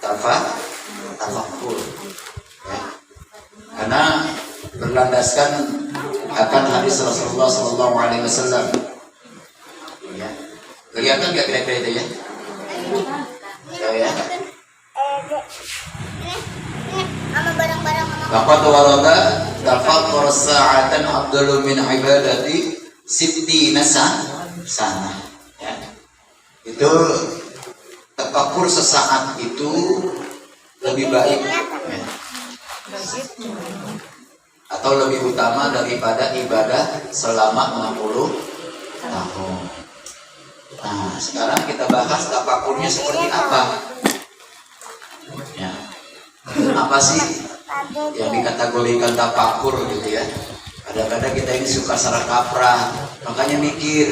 tafakur. Ya. Karena berlandaskan akan hadis Rasulullah SAW. Ya. Kelihatan nggak kira-kira itu ya? Ya. Laqad warada tafakkur sa'atan afdalu min ibadati sittina sana. Ya. Itu tafakkur sesaat itu lebih baik ya. Atau lebih utama daripada ibadah selama 60 tahun. Nah, sekarang kita bahas tafakurnya seperti apa. Ya. Apa sih yang dikategorikan tafakur gitu ya? Kadang-kadang kita ini suka salah kaprah, makanya mikir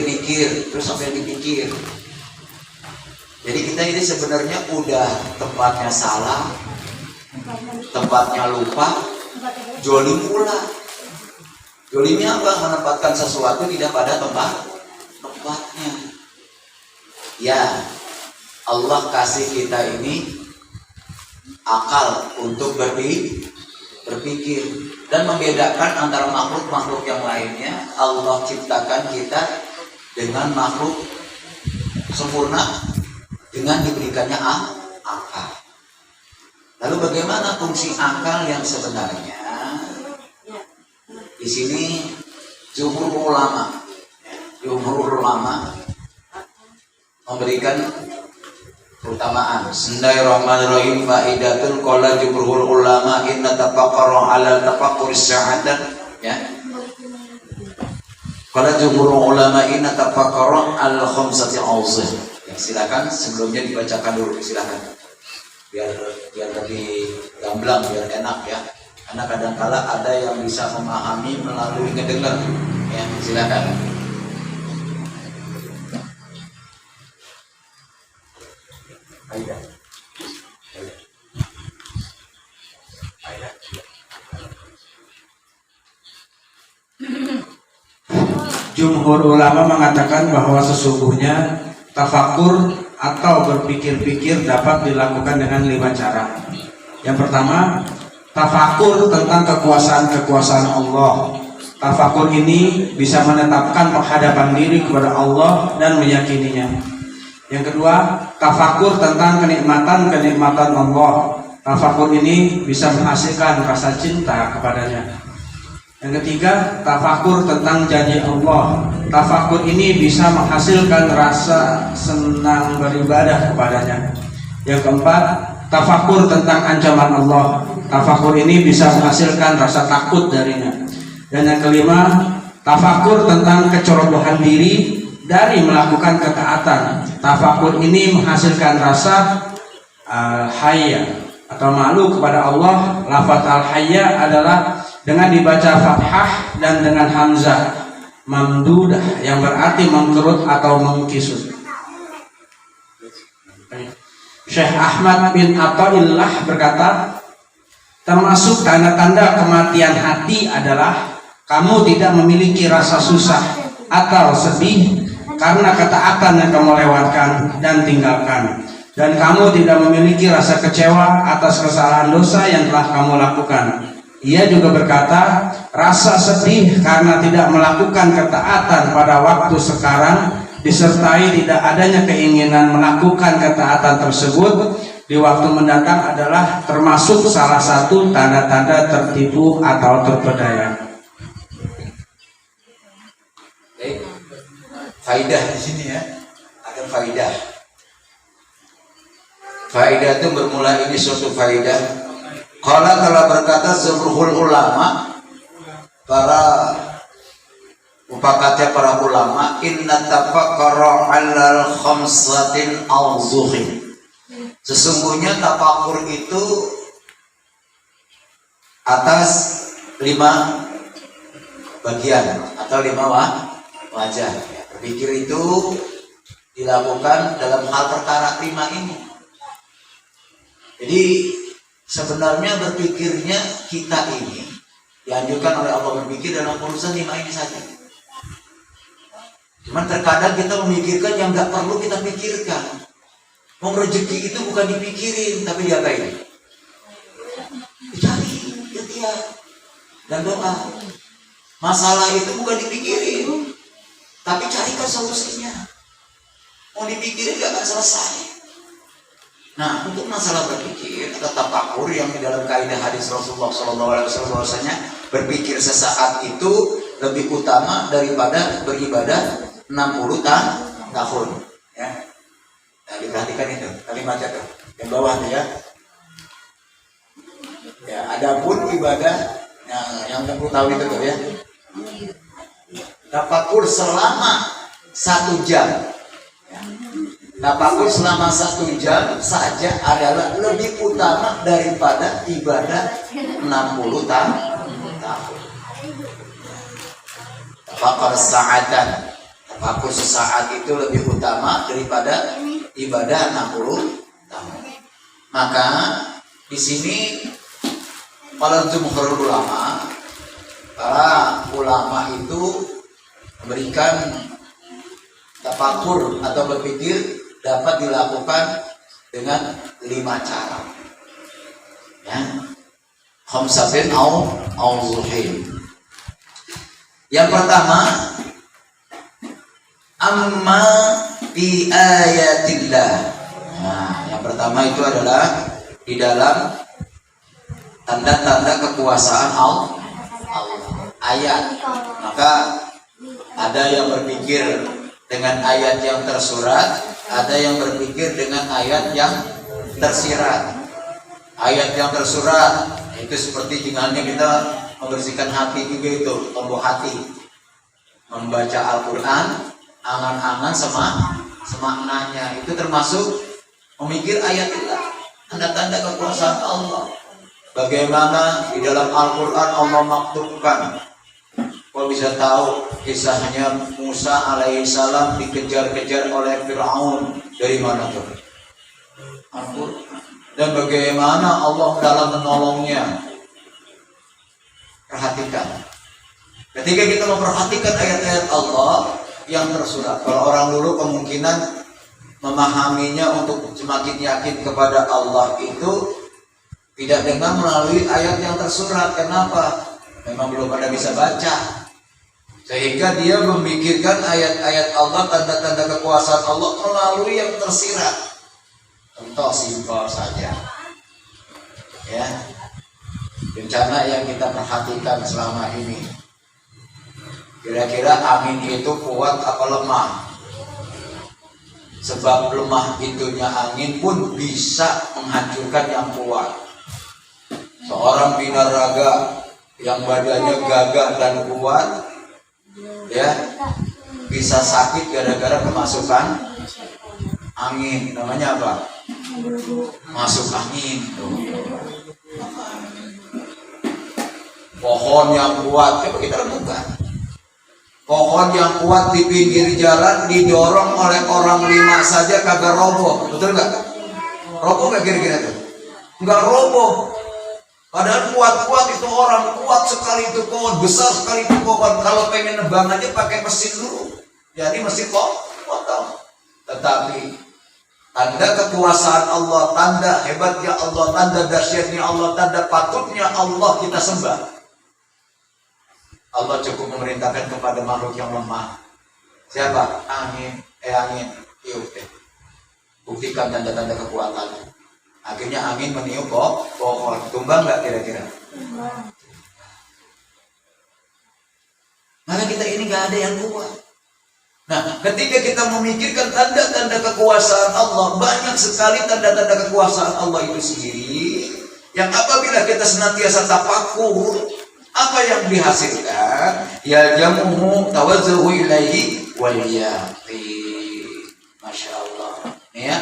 terus sampai dipikir. Jadi kita ini sebenarnya udah tempatnya salah, tempatnya lupa, jolim pula. Jolimnya apa? Menempatkan sesuatu tidak pada tempatnya. Ya, Allah kasih kita ini akal untuk berpikir dan membedakan antara makhluk-makhluk yang lainnya. Allah ciptakan kita dengan makhluk sempurna dengan diberikannya akal. Lalu bagaimana fungsi akal yang sebenarnya? Di sini jumhur ulama memberikan keutamaan. Bismillahirrahmanirrahim. Faidatul qala jumhur ulama inna tafakkara ala tafakkur sa'atan ya. Qala jumhur ulama inna tafakkara al khamsati awzih. Ya, silakan sebelumnya dibacakan dulu, silakan. Biar lebih gamblang, biar enak ya. Karena kadang-kala ada yang bisa memahami melalui kedengar. Ya, silakan. Jumhur ulama mengatakan bahwa sesungguhnya tafakur atau berpikir-pikir dapat dilakukan dengan 5 cara. Yang pertama, tafakur tentang kekuasaan Allah. Tafakur ini bisa menetapkan penghadapan diri kepada Allah dan meyakininya. Yang kedua, tafakur tentang kenikmatan Allah. Tafakur ini bisa menghasilkan rasa cinta kepadanya. Yang ketiga, tafakur tentang janji Allah. Tafakur ini bisa menghasilkan rasa senang beribadah kepadanya. Yang keempat, tafakur tentang ancaman Allah. Tafakur ini bisa menghasilkan rasa takut darinya. Dan yang kelima, tafakur tentang kecerobohan diri dari melakukan ketaatan. Tafakur ini menghasilkan rasa al-hayya atau malu kepada Allah. Lafaz al-hayya adalah dengan dibaca fathah dan dengan hamzah mamdudah yang berarti mengkerut atau mengkisut. Syekh Ahmad bin Athaillah berkata, termasuk tanda-tanda kematian hati adalah kamu tidak memiliki rasa susah atau sedih karena ketaatan yang kamu lewatkan dan tinggalkan, dan kamu tidak memiliki rasa kecewa atas kesalahan dosa yang telah kamu lakukan. Ia juga berkata, rasa sedih karena tidak melakukan ketaatan pada waktu sekarang disertai tidak adanya keinginan melakukan ketaatan tersebut di waktu mendatang adalah termasuk salah satu tanda-tanda tertipu atau terpedaya. Faidah di sini ya, ada faidah. Faidah itu bermula ini suatu faidah. Qala telah berkata jumhur ulama, para upakatnya para ulama, inna tafakkara 'alal khamsatin awzuhin. Sesungguhnya tafakur itu atas 5 bagian atau 5 wajah. Berpikir itu dilakukan dalam hal perkara 5 ini. Jadi sebenarnya berpikirnya kita ini dianjurkan oleh Allah berpikir dalam urusan 5 ini saja. Cuman terkadang kita memikirkan yang nggak perlu kita pikirkan. Mau rezeki itu bukan dipikirin, tapi diapain? Dicari, ikhtiar dan doa. Masalah itu bukan dipikirin, tapi carikan solusinya. Mau dipikirin gak akan selesai. Nah, untuk masalah berpikir atau tafakur yang di dalam kaidah hadis Rasulullah SAW bahwasanya berpikir sesaat itu lebih utama daripada beribadah 60 tahun. Ya, nah, diperhatikan itu kalimatnya tuh, yang bawah tuh ya. Ya, adapun ibadah yang 60 tahun itu tuh ya. Tafakur selama 1 jam. Tafakur selama 1 jam saja adalah lebih utama daripada ibadah 60 tahun. Tafakur sa'atan, tafakur sesaat itu lebih utama daripada ibadah 60 tahun. Maka di sini para jumhur ulama, para ulama itu memberikan tafakur atau berpikir dapat dilakukan dengan 5 cara. Ya. Khamsatin au zuhin. Yang pertama, amma fi ayatillah. Nah, yang pertama itu adalah di dalam tanda-tanda kekuasaan Allah. Ayat. Maka ada yang berpikir dengan ayat yang tersurat, ada yang berpikir dengan ayat yang tersirat. Ayat yang tersurat itu seperti tinggalnya kita membersihkan hati juga, itu tombol hati. Membaca Al-Quran, angan-angan semaknanya, itu termasuk memikir ayat itu, tanda-tanda kekuasaan Allah. Bagaimana di dalam Al-Quran Allah maktubkan. Kau bisa tahu kisahnya Musa alaihissalam dikejar-kejar oleh Fir'aun dari mana tuh? Al-Quran. Dan bagaimana Allah dalam menolongnya. Perhatikan. Ketika kita memperhatikan ayat-ayat Allah yang tersurat, kalau orang dulu kemungkinan memahaminya untuk semakin yakin kepada Allah itu tidak dengan melalui ayat yang tersurat. Kenapa? Memang belum pada bisa baca, sehingga dia memikirkan ayat-ayat Allah, tanda-tanda kekuasaan Allah melalui yang tersirat. Contoh simpel saja, ya, bencana yang kita perhatikan selama ini. Kira-kira angin itu kuat apa lemah? Sebab lemah itunya angin pun bisa menghancurkan yang kuat. Seorang binaraga yang badannya gagah dan kuat, ya, bisa sakit gara-gara kemasukan angin. Namanya apa? Masuk angin. Pohon yang kuat, coba kita renungkan. Pohon yang kuat di pinggir jalan didorong oleh orang 5 saja kagak roboh, betul nggak? Roboh nggak kira-kira tuh? Nggak roboh. Padahal kuat-kuat itu orang, kuat sekali itu pohon, besar sekali itu pohon. Kalau pengen nebang aja pakai mesin dulu. Jadi mesin potong. Tetapi tanda kekuasaan Allah, tanda hebatnya Allah, tanda dahsyatnya Allah, tanda patutnya Allah kita sembah. Allah cukup memerintahkan kepada makhluk yang lemah. Siapa? Angin. Tiup. Buktikan tanda-tanda kekuatannya. Akhirnya angin meniup pohon. Tumbang nggak kira-kira? Maka kita ini nggak ada yang kuat. Nah, ketika kita memikirkan tanda-tanda kekuasaan Allah, banyak sekali tanda-tanda kekuasaan Allah itu sendiri, yang apabila kita senantiasa tafakur, apa yang dihasilkan? Ya jamuhu tawazzuhu ilaihi wal yaqin. Masya Allah. Ya.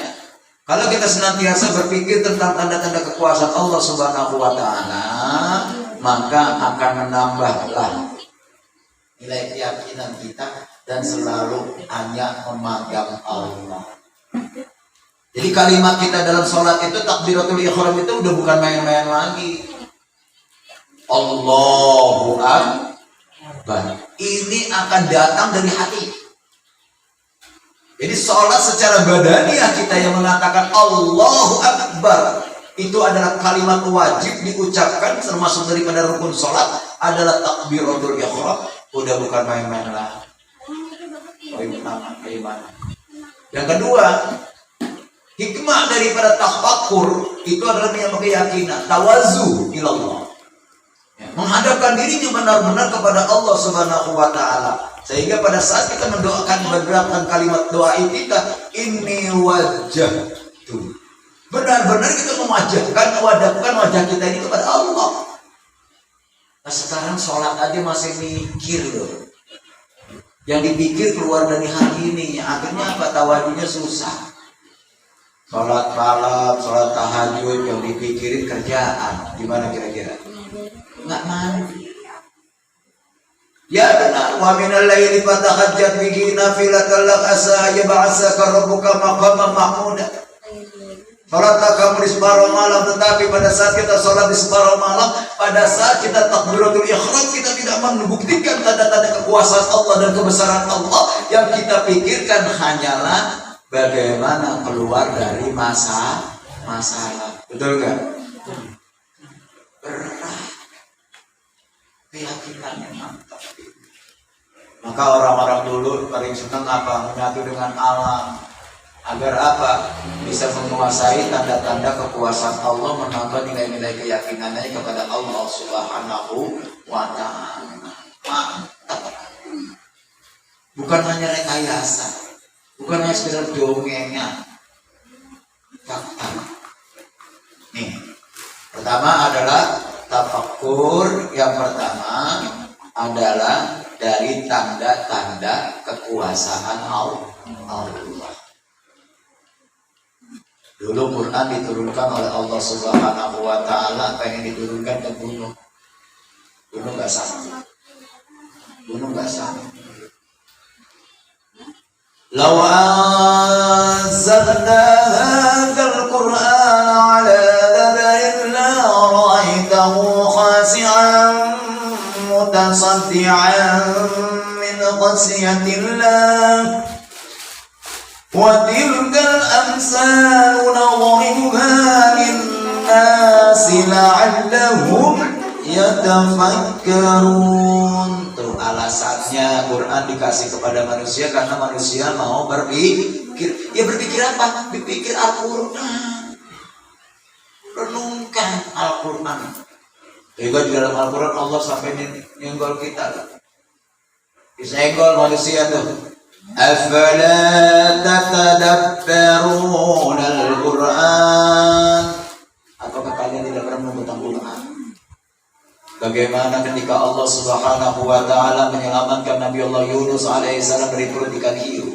Kalau kita senantiasa berpikir tentang tanda-tanda kekuasaan Allah Subhanahu wa taala, maka akan menambahlah nilai keyakinan kita dan selalu hanya memegang Allah. Jadi kalimat kita dalam sholat itu, takbiratul ihram itu udah bukan main-main lagi. Allahu Akbar. Ini akan datang dari hati. Jadi sholat secara badaniah kita yang mengatakan Allahu Akbar itu adalah kalimat wajib diucapkan, termasuk daripada rukun sholat adalah takbiratul ihram. Udah bukan main-main lah. Yang kedua, hikmah daripada tafakkur itu adalah yang keyakinan, tawazu ilallah. Menghadapkan dirinya benar-benar kepada Allah Subhanahu wa taala. Sehingga pada saat kita mendoakan beberapa kalimat doa kita, ini wajjahtu. Benar-benar kita memwajahkan wajah kita ini kepada Allah. Nah, sekarang sholat aja masih mikir loh. Yang dipikir keluar dari hati ini, akhirnya apa? Tawajunya susah. Sholat malam, sholat tahajud, yang dipikirin kerjaan. Gimana kira-kira? Nggak mandi. Ya benar, wa minal laili fatahajjat bihi nafilatan lak asa yab'asaka rabbuka maqaman mahmuda. Salatlah kamu di separuh malam, tetapi pada saat kita sholat di separuh malam, pada saat kita takbiratul ihram, kita tidak membuktikan tanda-tanda kekuasaan Allah dan kebesaran Allah. Yang kita pikirkan hanyalah bagaimana keluar dari masalah. Betul kan? Berat. Keyakinannya mantap. Maka orang-orang dulu paling senang apa? Menyatu dengan alam. Agar apa? Bisa menguasai tanda-tanda kekuasaan Allah, menambah nilai-nilai keyakinannya kepada Allah Subhanahu wa ta'ala. Mantap. Bukan hanya rekayasa, bukan hanya sekedar dongengnya, fakta. Nih, pertama adalah tafakkur. Yang pertama adalah dari tanda-tanda kekuasaan Allah. Dulu Quran diturunkan oleh Allah Subhanahu wa ta'ala, pengen diturunkan ke gunung. Gunung gak sama. Law anzalna hadzal Qur'ana 'ala jabalin la ra'aytahu khashi'an mutasaddi'an min khashyatillah. وَتِلْكَ الْأَمْثَالُ نَضْرِبُهَا لِلنَّاسِ لَعَلَّهُمْ يَتَفَكَّرُونَ. Tuh alasannya Quran dikasih kepada manusia karena manusia mau berpikir. Ya berpikir apa? Berpikir Al-Quran. Renungkan Al-Quran. Juga di dalam Al-Quran Allah sampai nyenggol kita. Disenggol manusia tuh. Afala tatadabbaruna al-Qur'an. Apakah kalian tidak pernah membaca Quran? Bagaimana ketika Allah Subhanahu wa ta'ala menyelamatkan Nabi Allah Yunus alaihissalam dari perut ikan hiu?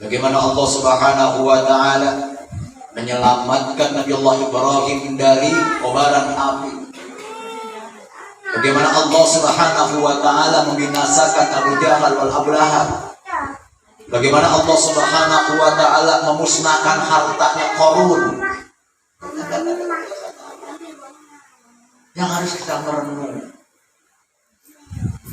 Bagaimana Allah Subhanahu wa ta'ala menyelamatkan Nabi Allah Ibrahim dari kobaran api? Bagaimana Allah Subhanahu wa ta'ala membinasakan Abu Jahal wal Abu Lahab? Bagaimana Allah Subhanahu wa ta'ala memusnahkan hartanya Qarun? Yang harus kita merenung.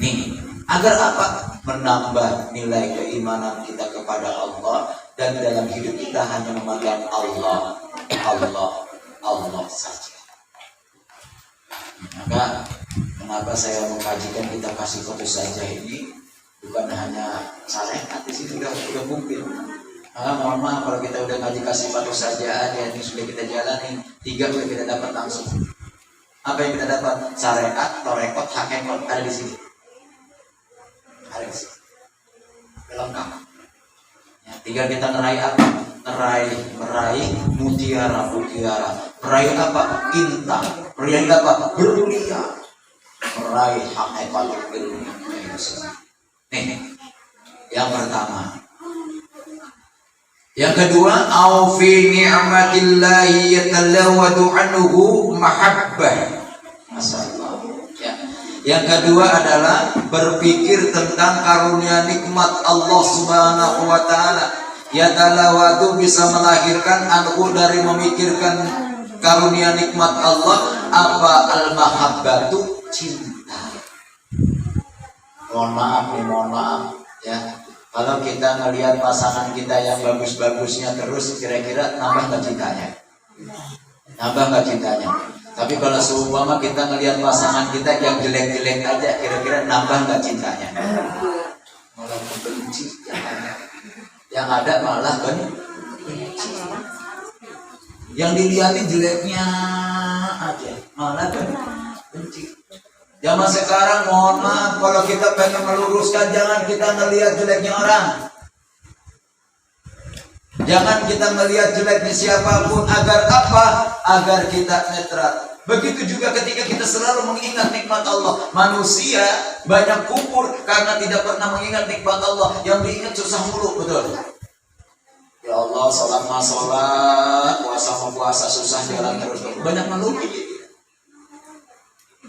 Nih, agar apa? Menambah nilai keimanan kita kepada Allah, dan dalam hidup kita hanya memandang Allah saja. Maka kenapa saya mengkajikan kita kasih fokus saja ini, bukan hanya syariat, di sini udah kumpul. Maka mohon maaf kalau kita udah ngaji kasih fokus saja aja, ini sudah kita jalani 3 sudah kita dapat langsung. Apa yang kita dapat? Syariat, torekot, hakemot ada di sini. Ada di sini. Lengkap. Ya, tinggal kita ngeraih apa? Meraih mutiara. Meraih apa? Intan. Meraih apa? Berlian. Meraih hakikatul ilmu. Nih, yang pertama. Yang kedua, au fi ni'matillahi yatalawadu anhu mahabbah. Masyaallah. Ya. Yang kedua adalah berpikir tentang karunia nikmat Allah Subhanahu wa taala. Yatalawadu bisa melahirkan anhu dari memikirkan karunia nikmat Allah, apa al-mahabbatu, cinta. Mohon maaf ya. Kalau kita ngelihat pasangan kita yang bagus-bagusnya terus, kira-kira nambah nggak cintanya? Nambah nggak cintanya? Tapi kalau seumpama kita ngelihat pasangan kita yang jelek-jelek aja, kira-kira nambah nggak cintanya? Malah benci. Yang ada malah benci. Yang dilihatin jeleknya aja, malah benci. Zaman sekarang mohon maaf, kalau kita pengen meluruskan, jangan kita ngelihat jeleknya orang. Jangan kita melihat jeleknya siapapun. Agar apa? Agar kita netral. Begitu juga ketika kita selalu mengingat nikmat Allah. Manusia banyak kufur karena tidak pernah mengingat nikmat Allah. Yang diingat susah mulu, betul. Ya Allah, sholat mah sholat, puasa mah puasa, susah jalan terus. Banyak meluki.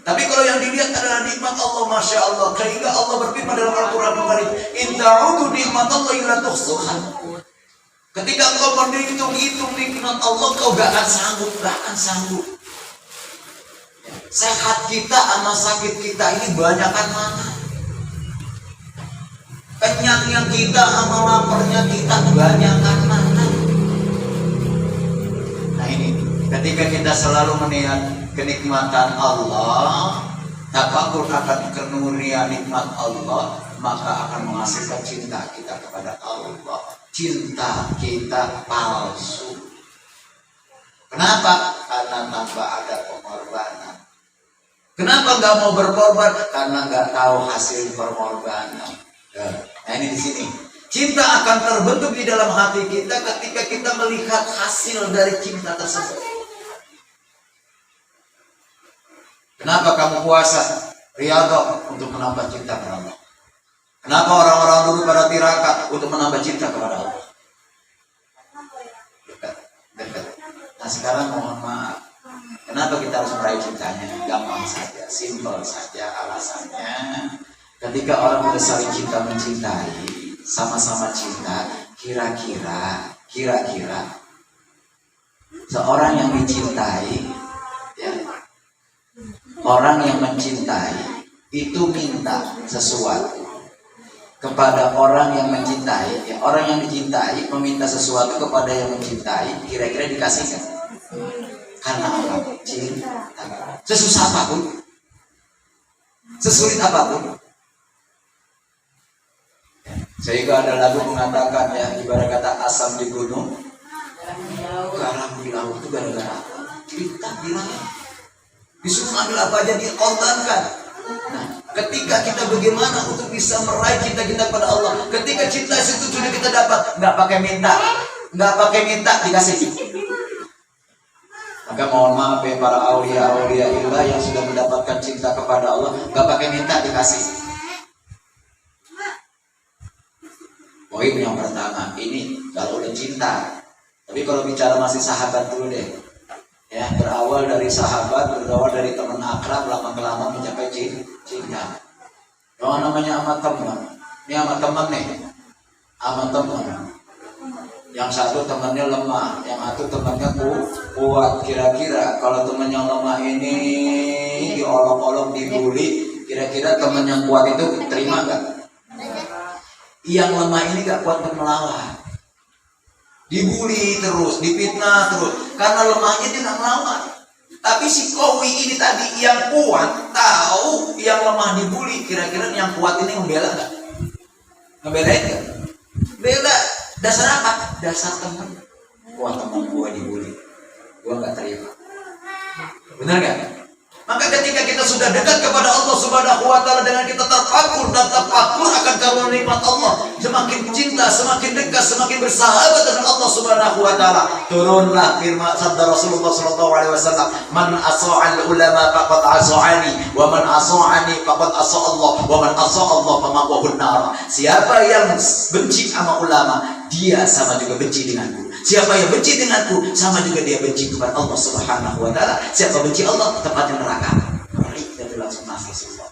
Tapi kalau yang dilihat adalah nikmat Allah, Masya Allah. Sehingga Allah berfirman dalam Al-Quran Al-Karim, in ta'udu nikmat Allah illa tuhsuha. Ketika engkau menghitung-hitung nikmat Allah, kau gak akan sanggup. Sehat kita sama sakit kita ini banyakan mana? Kenyangnya kita sama laparnya kita banyakan mana? Nah ini, ketika kita selalu melihat kenikmatan Allah, tafakur akan kenuria nikmat Allah, maka akan menghasilkan cinta kita kepada Allah. Cinta kita palsu. Kenapa? Karena tanpa ada pengorbanan. Kenapa nggak mau berkorban? Karena nggak tahu hasil pengorbanan. Nah ini di sini. Cinta akan terbentuk di dalam hati kita ketika kita melihat hasil dari cinta tersebut. Kenapa kamu puasa? Riyadhah untuk menambah cinta kepada Allah. Kenapa orang-orang dulu pada tirakat untuk menambah cinta kepada Allah? Dekat. Nah sekarang mohon maaf, kenapa kita harus meraih cintanya? Gampang saja, simpel saja alasannya. Ketika orang sudah saling cinta mencintai, sama-sama cinta, kira-kira seorang yang dicintai, ya, orang yang mencintai itu minta sesuatu kepada orang yang mencintai, ya, orang yang dicintai meminta sesuatu kepada yang mencintai, kira-kira dikasihkan? Karena apa? Cinta. Sesusah apapun, sesulit apapun. Sehingga ada lagu mengatakan, ya, ibarat kata asam di gunung, garam di laut itu gara-gara apa? Cinta di laut. Disuruh ambil apa aja dikorbankan. Nah, ketika kita bagaimana untuk bisa meraih cinta kita pada Allah, ketika cinta itu sudah kita dapat, nggak pakai minta dikasih. Maka mohon maaf ya para aulia ilah yang sudah mendapatkan cinta kepada Allah, nggak pakai minta dikasih. Poin yang pertama ini kalau udah cinta. Tapi kalau bicara masih sahabat dulu deh. Ya, berawal dari sahabat, berawal dari teman akrab, lama-lama mencapai cinta. Kalau namanya amat teman, ini amat teman nih, amat teman. Yang satu temannya lemah, yang satu temannya kuat. Kira-kira kalau teman yang lemah ini diolok-olok, dibully, kira-kira teman yang kuat itu terima nggak? Yang lemah ini nggak kuat untuk melawan. Dibully terus, difitnah terus, karena lemahnya dia nggak melawan. Tapi si Kowi ini tadi yang kuat tahu yang lemah dibully, kira-kira yang kuat ini membela nggak? Ngebelain nggak? Bela. Dasar apa? Dasar teman. Wah, teman gua dibully, gua nggak terima. Benar nggak? Maka ketika kita sudah dekat kepada Allah Subhanahu wa Ta'ala, dengan kita terpakur dan terpakur akan karunia nikmat Allah, semakin cinta, semakin dekat, semakin bersahabat dengan Allah Subhanahu wa Ta'ala, turunlah firman sabda Rasulullah sallallahu alaihi wasallam, man asa'al ulama faqad asa'ani, wa man asa'ani faqad asa' Allah, wa man asa' Allah fama'wahun nar. Siapa yang benci sama ulama, dia sama juga benci denganku. Siapa yang benci denganku, sama juga dia benci kepada Allah Subhanahu wa Ta'ala. Siapa benci Allah, tempatnya neraka. Jadi langsung masuk semua.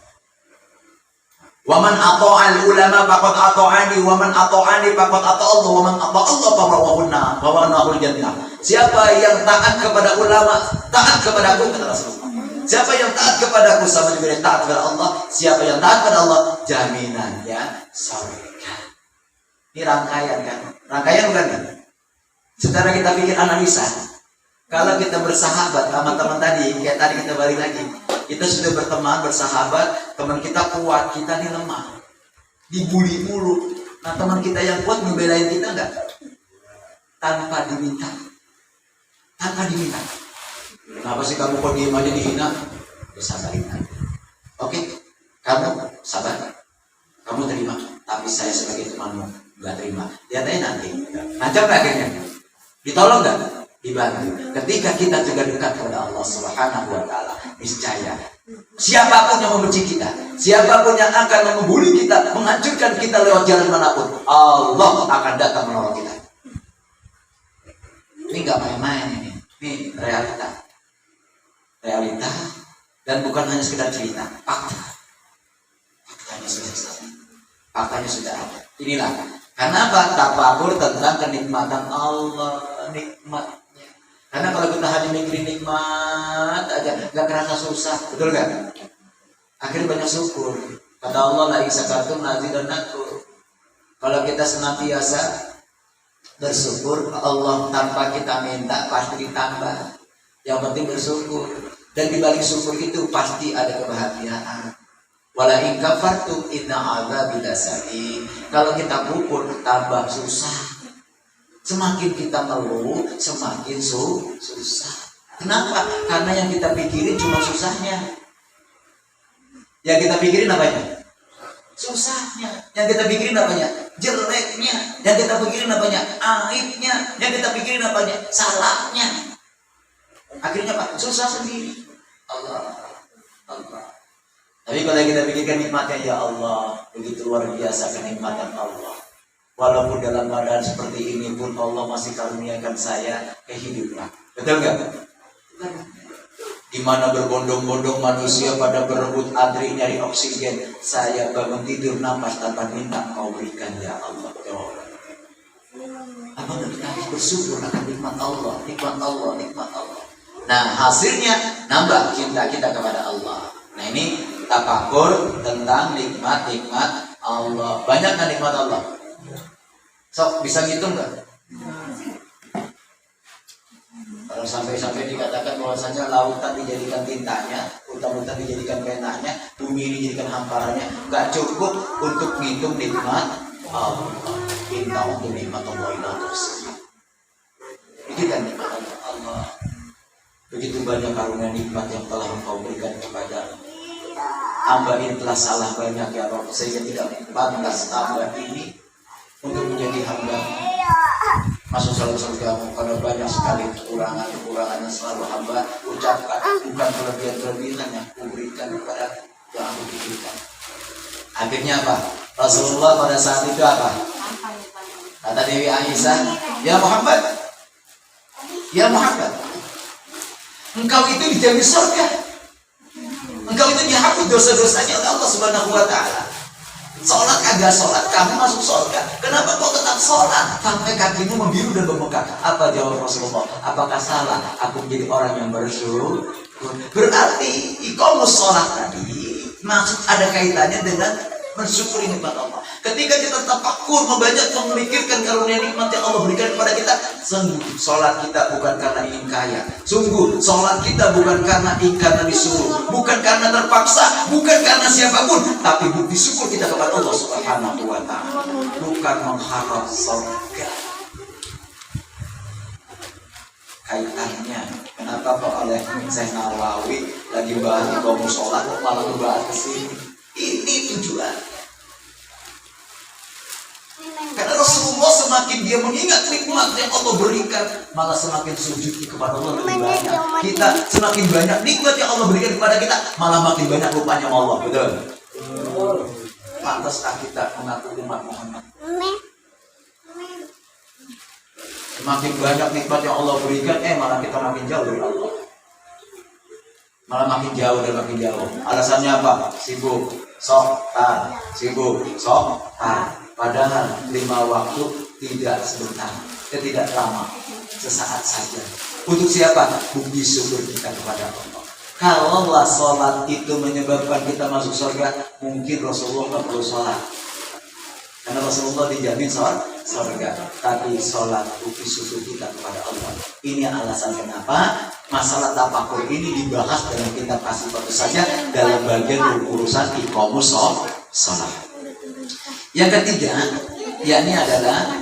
Wa man ata'al ulama faqad ata'ani, wa man ata'ani faqad ata' Allah, wa man ata' Allah fama'wahun nar, wa ma'wahul jannah. Siapa yang taat kepada ulama, taat kepada aku, kata Rasulullah. Siapa yang taat kepada aku, sama juga dia taat kepada Allah. Siapa yang taat kepada Allah, jaminannya surga. Ini rangkaian kan? Rangkaian bukan kan? Secara kita pikir analisa, kalau kita bersahabat sama teman tadi, kayak tadi kita balik lagi, kita sudah berteman, bersahabat, teman kita kuat, kita ini lemah, dibully mulu. Nah teman kita yang kuat ngebelain kita enggak? Tanpa diminta. Tanpa diminta. Kenapa sih kamu kok diem aja dihina? Ya sabarin aja. Oke, kamu sabar. Kamu terima. Tapi saya sebagai temanmu nggak terima. Lihat aja nanti. Macam akhirnya. Ditolong nggak? Dibantu. Ketika kita juga dekat kepada Allah Subhanahu Wa Taala, niscaya siapapun yang membenci kita, siapapun yang akan membuli kita, menghancurkan kita lewat jalan manapun, Allah akan datang menolong kita. Ini nggak main-main ini realita. Realita dan bukan hanya sekedar cerita, fakta. Faktanya sudah ada. Inilah kenapa tafakur tentang kenikmatan Allah, nikmatnya. Karena kalau kita hanya mikirin nikmat aja, nggak kerasa susah, betul kan? Akhirnya banyak syukur. Kata Allah, la isakartum nazidannakum. Kalau kita senantiasa bersyukur, Allah tanpa kita minta pasti ditambah. Yang penting bersyukur. Dan di balik syukur itu pasti ada kebahagiaan. Wala in kafartum inna adzabi lasadid. Kalau kita kufur tambah susah. Semakin kita ngeluh, semakin susah. Kenapa? Karena yang kita pikirin cuma susahnya. Yang kita pikirin apanya? Susahnya. Yang kita pikirin apanya? Jeleknya. Yang kita pikirin apanya? Aibnya. Yang kita pikirin apanya? Salahnya. Akhirnya Pak, susah sendiri. Allah. Tapi kalau kita pikirkan nikmatnya, ya Allah, begitu luar biasa kenikmatan Allah. Walaupun dalam keadaan seperti ini pun Allah masih karuniakan saya kehidupan. Betul nggak? Di mana berbondong-bondong manusia pada berebut antri nyari oksigen, saya bangun tidur nafas tanpa minta, kau berikan ya Allah. Apa kita harus bersyukur akan nikmat Allah, nikmat Allah, nikmat Allah. Nah hasilnya nambah cinta kita kepada Allah. Nah ini tafakur tentang nikmat-nikmat Allah. Banyak kan nikmat Allah? Sok bisa ngitung nggak? Kalau sampai dikatakan bahwasanya lautan dijadikan tintanya, hutan-hutan dijadikan penanya, bumi ini dijadikan hamparannya, nggak cukup untuk ngitung nikmat Allah. Minta untuk nikmat Allah tersebut. Ini kan nikmat Allah. Begitu banyak karunia nikmat yang telah Engkau berikan kepada hamba ini, telah salah banyak ya Rabb, sehingga tidak pantas hamba ini untuk menjadi hamba masuk surga-Mu, karena banyak sekali kekurangan yang selalu hamba ucapkan, bukan kelebihan yang Ku berikan kepada yang Aku berikan. Akhirnya apa? Rasulullah pada saat itu apa? Kata Dewi Aisyah, ya Muhammad, engkau itu dijamin surga. Engkau itu dihapus dosa-dosanya oleh Allah Subhanahu Wa Taala. Sholat kagak sholat, kamu masuk surga. Kenapa kau tetap sholat sampai kakimu membiru dan membengkak? Apa jawab Rasulullah? Apakah salah aku menjadi orang yang bersyukur? Berarti iqamus sholat tadi maksud ada kaitannya dengan mensyukuri nikmat Allah. Ketika kita tafakur, memikirkan karunia nikmat yang Allah berikan kepada kita, sungguh sholat kita bukan karena ingin kaya, sungguh sholat kita bukan karena disuruh, bukan karena terpaksa, bukan karena siapapun, tapi bukti syukur kita kepada Allah Subhanahu Wa Taala, bukan mengharap surga. Kaitannya, kenapa kok oleh Syekh Nawawi lagi bahas iqamus sholat kok malah membahas kesini? Ini tujuan. Karena Rasulullah semakin dia mengingat nikmat yang Allah berikan, malah semakin sujud kepada Allah lebih banyak. Kita semakin banyak nikmat yang Allah berikan kepada kita, malah makin banyak lupanya Allah. Betul? Pantaskah kita mengaku umat Muhammad? Semakin banyak nikmat yang Allah berikan, malah kita makin jauh dari Allah. Malah makin jauh dan makin jauh. Alasannya apa? Sibuk, sok, Padahal 5 waktu tidak sebentar, tidak lama, sesaat saja. Untuk siapa? Bukti syukur kita kepada Allah. Kalaulah sholat itu menyebabkan kita masuk surga, mungkin Rasulullah nggak perlu sholat. Karena Rasulullah dijamin surga, tapi sholat bukti susu kita kepada Allah. Ini alasan kenapa masalah tafakur ini dibahas dalam kitab As-Sifatu saja dalam bagian urusan iqamus sholat. Yang ketiga, yakni adalah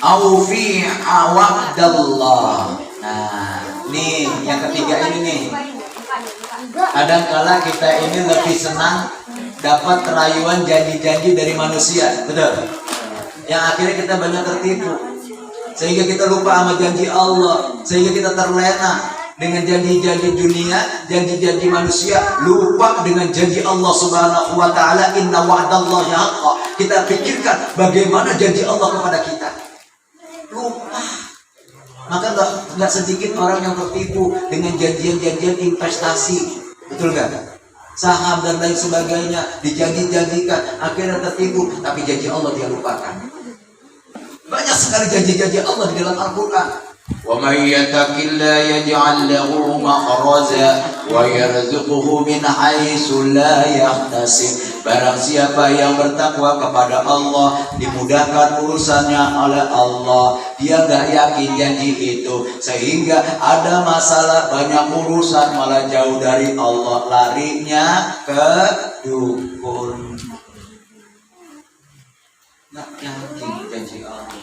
aufi wa'dallah. Nah, nih yang ketiga ini nih. Kadangkala kita ini lebih senang dapat rayuan janji-janji dari manusia, betul? Yang akhirnya kita banyak tertipu, sehingga kita lupa sama janji Allah, sehingga kita terlena dengan janji-janji dunia, janji-janji manusia, lupa dengan janji Allah Subhanahu wa taala, inna wa'dallahi haqq. Kita pikirkan bagaimana janji Allah kepada kita. Lupa. Maka nggak sedikit orang yang tertipu dengan janjian-janjian investasi, betul nggak? Saham dan lain sebagainya dijanji-janjikan, akhirnya tertipu, tapi janji Allah dia lupakan. Banyak sekali janji-janji Allah di dalam Al-Quran. وَمَنْ يَتَّقِ اللَّهَ يَجْعَلْ لَهُ مَخْرَجًا وَيَرْزُقْهُ مِنْ حَيْثُ لَا يَحْتَسِبُ. Barang siapa yang bertakwa kepada Allah, dimudahkan urusannya oleh Allah. Dia gak yakin janji itu, sehingga ada masalah, banyak urusan, malah jauh dari Allah, larinya ke dukun. Gak yakin janji Allah,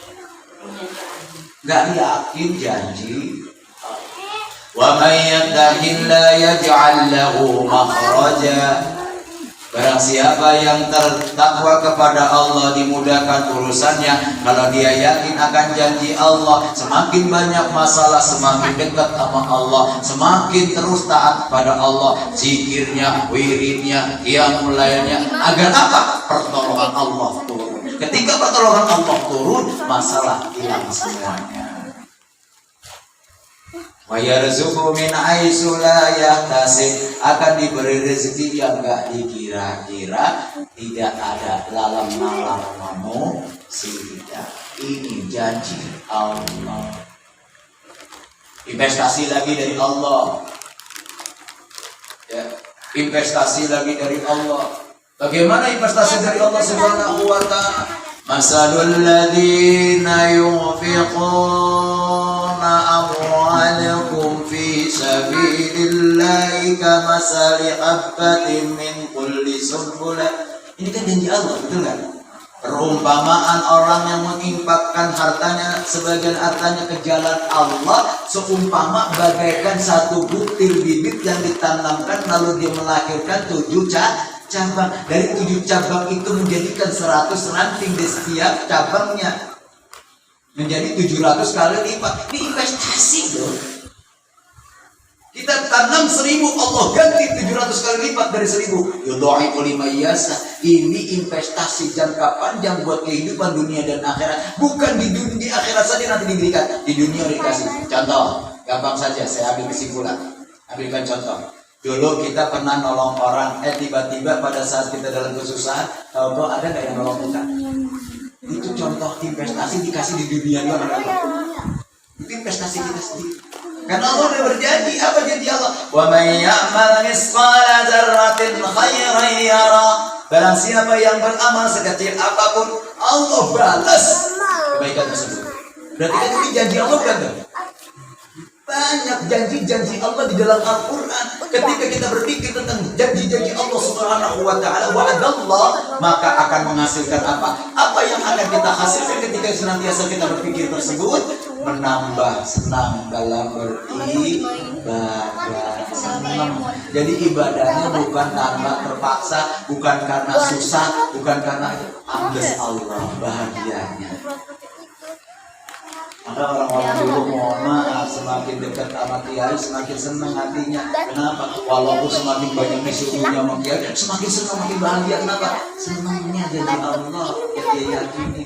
gak yakin janji. Wa may yattaqillaha yaj'al lahu makhraja. Barang siapa yang tertakwa kepada Allah, dimudahkan urusannya. Kalau dia yakin akan janji Allah, semakin banyak masalah, semakin dekat sama Allah, semakin terus taat pada Allah, zikirnya, wiridnya, qiyamul lailnya. Agar apa? Pertolongan Allah turun. Ketika pertolongan Allah turun, masalah hilang semuanya. Wa yarzuqhu min haitsu la yahtasib. Akan diberi rezeki yang enggak dikira-kira, tidak ada lalam malam manusia. Ini janji Allah. Investasi lagi dari Allah. Ya, investasi lagi dari Allah. Bagaimana investasi dari Allah Subhanahu wa taala? Masalul ladzina yunfiquna amwalakum fi sabilillahi kamasali habbatin min kulli sunbulah. Ini kan janji Allah, betul kan? Perumpamaan orang yang menginfakkan hartanya, sebagian hartanya ke jalan Allah, seumpama bagaikan satu butir bibit yang ditanamkan lalu dia melahirkan 7 cabang. Dari 7 cabang itu menjadikan 100 ranting di setiap cabangnya, menjadi 700 kali lipat. Ini investasi loh. Kita tanam 1000, Allah ganti 700 kali lipat dari 1000. Yudha'ifu liman yasha. Ini investasi jangka panjang buat kehidupan dunia dan akhirat. Bukan di akhirat saja nanti diberikan, di dunia dikasih. Contoh, gampang saja saya ambil kesimpulan. Ambilkan contoh. Dulu kita pernah nolong orang, tiba-tiba pada saat kita dalam kesusahan, tahu ada nggak yang nolong kita? Itu contoh investasi dikasih di dunia juga. Itu investasi kita sendiri. Karena Allah sudah berjanji, apa janji Allah? Wa may ya'mal misqala dzarratin khairan yara. Barang siapa yang beramal sekecil apapun, Allah balas kebaikan tersebut. Berarti kan ini janji Allah kan? Banyak janji-janji Allah di dalam Al-Quran. Ketika kita berpikir tentang janji-janji Allah Subhanahu wa ta'ala, wa'adallah, maka akan menghasilkan apa? Apa yang akan kita hasilkan ketika senantiasa kita berpikir tersebut? Menambah senang dalam beribadah. Senang. Jadi ibadahnya bukan karena terpaksa, bukan karena susah, bukan karena ambles Allah, bahagianya. Maka orang-orang dulu, mohon maaf, semakin dekat sama kiai semakin senang hatinya. Kenapa? Walaupun semakin banyak disuruhnya sama kiai, semakin senang, semakin bahagia. Kenapa? Senangnya janji Allah yang dia yakini.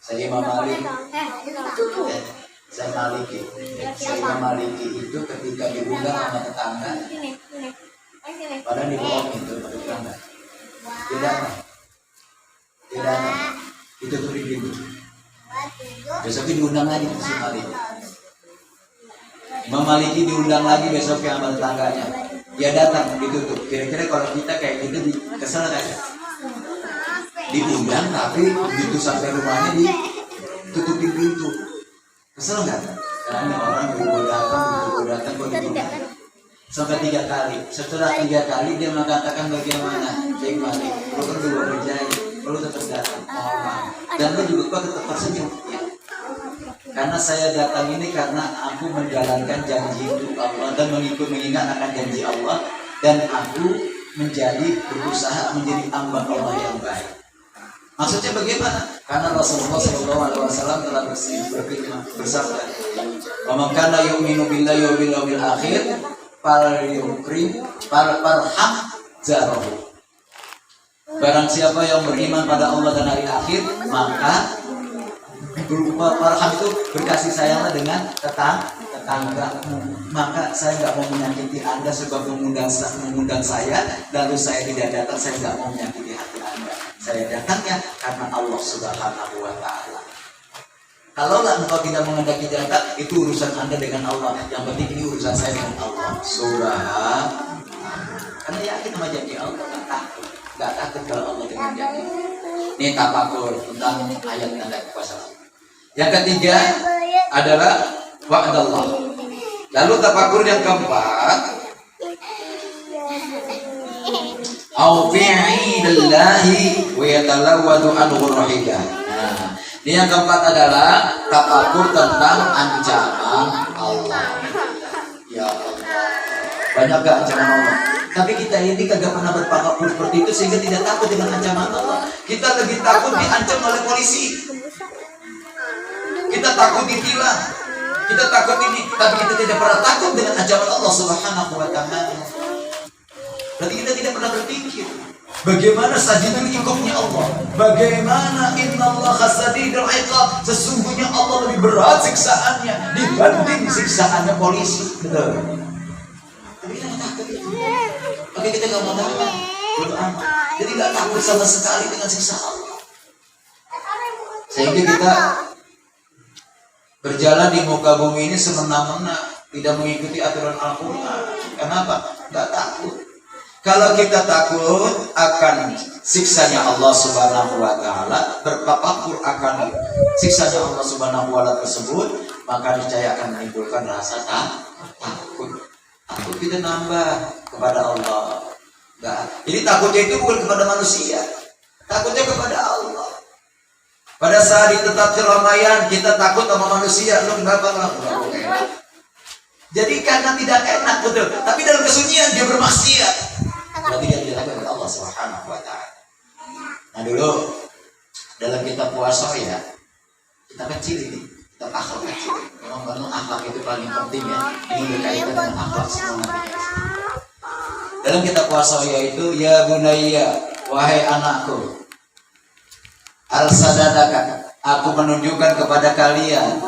Saya Imam Malik. Saya Maliki itu ketika diundang sama tetangga, padahal dibohong itu pada tetangga. Tidak. Itu beribu. Besoknya diundang lagi ke si Malik. Imam Maliki diundang lagi besoknya sama tetangganya. dia datang ditutup. Kira-kira kalau kita kayak gitu kesel nggak ya? Diundang tapi begitu sampai rumahnya ditutupin pintu, kesel nggak? Karena ini orang gue datang gue diundang sampai 3 kali. Setelah 3 kali dia mengatakan bagaimana, Cek Malik, lo kan juga berjaya, lo tetap datang, dan lo juga kok tetap tersenyum. Ya. Karena saya datang ini karena aku menjalankan janji itu Allah dan mengingat akan janji Allah, dan aku berusaha menjadi hamba Allah yang baik. Maksudnya bagaimana? Karena Rasulullah SAW telah bersabda, "Wa man kana yu'minu billahi wal yawmil akhir farham jarahu." Barang siapa yang beriman pada Allah dan hari akhir, maka farham itu berkasih sayanglah dengan tetangga. Maka saya nggak mau menyakiti Anda sebab mengundang saya, lalu saya tidak datang. Saya nggak mau menyakiti hati Anda. Saya datangnya karena Allah Subhanahu wa Ta'ala. Kalaulah engkau tidak menghendaki datang, itu urusan Anda dengan Allah. Yang penting ini urusan saya dengan Allah. Subhanahu. Karena yakin sama janji Allah, nggak takut kalau Allah dengan janji. Ini tafakur tentang ayat tanda kuasa. Yang ketiga adalah wa'dallah. Lalu tafakur yang keempat, au fi'idallahi wa yatalawwadu anhu rahidah. Nah, ini yang keempat adalah tafakur tentang ancaman Allah. Ya Allah. Banyak gak ancaman Allah? Tapi kita ini kagak pernah bertafakur seperti itu sehingga tidak takut dengan ancaman Allah. Kita lebih takut diancam oleh polisi. Kita takut ditilang. Kita takut ini, tapi kita tidak pernah takut dengan ancaman Allah Subhanahu wa Ta'ala. Berarti kita tidak pernah berpikir bagaimana sadidul iqabnya Allah, bagaimana innallaha sadidul iqab, sesungguhnya Allah lebih berat siksaannya dibanding siksaannya polisi. Betul. Tapi kita nggak takut itu. Oke, kita nggak mau takut, bodoh amat. Jadi nggak takut sama sekali dengan siksa Allah. Sehingga kita berjalan di muka bumi ini semena-mena, tidak mengikuti aturan Al-Quran. Kenapa? Nggak takut. Kalau kita takut akan siksanya Allah Subhanahu wa Ta'ala, bertafakur akan siksanya Allah Subhanahu wa Ta'ala tersebut, maka niscaya akan menimbulkan rasa takut. Takut kita nambah kepada Allah. Nah, jadi takutnya itu bukan kepada manusia, takutnya kepada Allah. Pada saat di tempat keramaian kita takut sama manusia, lu kenapa nggak enak? Jadi karena tidak enak, betul. Tapi dalam kesunyian dia bermaksiat. Berarti dia tidak takut kepada Allah Subhanahu wa Ta'ala. Nah dulu dalam kitab puasa ya, kita kecil ini, kitab akhlak kecil. Memang akhlak itu paling penting ya. Ini berkaitan dengan akhlak semua. Dalam kitab puasa yaitu, ya bunayya, wahai anakku, arsadadaka, aku menunjukkan kepada kalian,